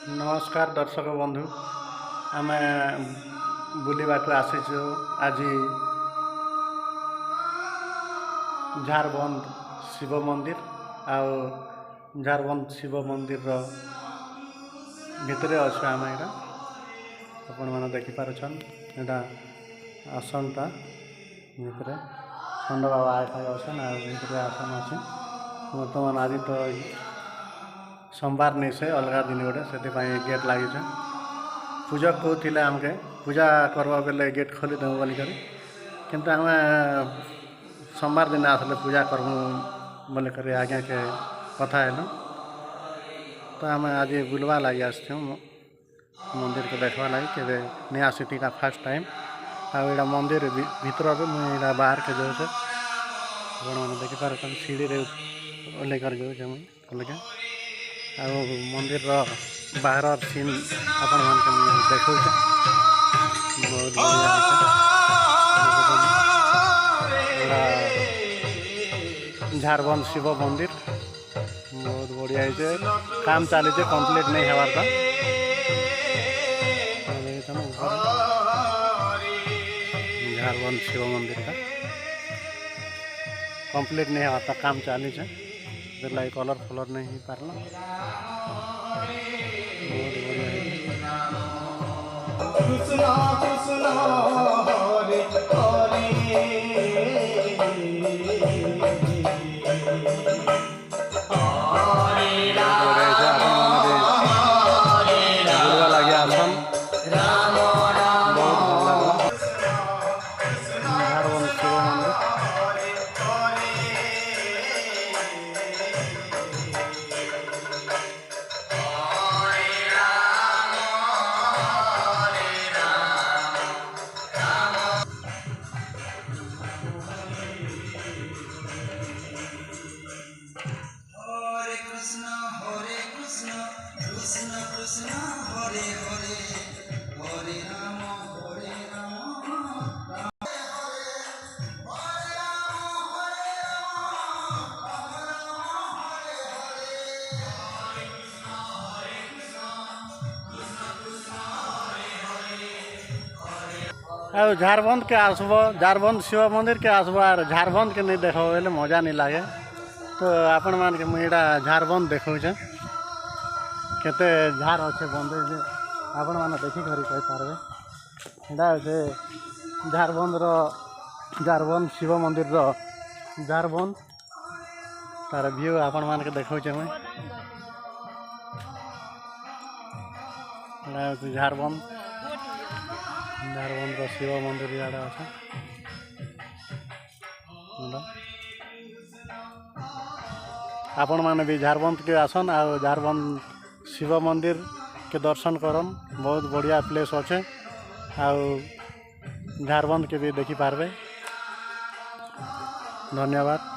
नमस्कार दर्शक बंधु आम बुलवाक आसीचु आज झारबंद शिव मंदिर आउ झारबंद शिव मंदिर भितर अच्छे आम यहाँ आपण मैंने देखिपारछन यहाँ आसनटा भितर खंड बाबा आए अच्छे भितर आसन अच्छे बर्तमान आज तो सोमवार नहीं से अलग दिन गोटे से गेट लगी पूजा कहते आमके पूजा करवा बेले गेट खोली देव बोलिक किंतु आम सोमवार दिन आसले पूजा करमु बोलिक आज्ञा के कथा हेलु तो आम आज बुलवा लगी आसु मंदिर को देखवा लगी के नहीं आसी फर्स्ट टाइम आईटा मंदिर भीतर भी मुझे बाहर के जाऊे मैंने देखिपार सीढ़ी ओल्लेकर जाऊे आ मंदिर बाहर सीन आपण मान देखा बहुत झारबंद शिव मंदिर बहुत बढ़िया है काम चली कंप्लीट नहीं हबार झारबंद शिव मंदिर का कंप्लीट नहीं हबार काम चली लाइक कलर फलर नहीं हो पारला लगे आसन झारबंद शिव मंदिर झारबंद के आसब झारबंद शिव मंदिर के आसब आर झारबंद के नहीं देख बोले मजा नहीं लगे तो आपण मान के मुझे झारबंद देखौचे केते झार अच्छे बंद आपण मैंने देखिक कही पारे यहाँ से झारबंद शिव मंदिर झारबंद तार व्यू आपण मान के देखौचे मुझे झारबंद शिव मंदिर इे अच्छे आपण मैंने भी झारबंद के आसन आ झारबंद शिव मंदिर के दर्शन करन बहुत बढ़िया प्लेस अच्छे आ झारबंद के भी देखी पारबे। धन्यवाद।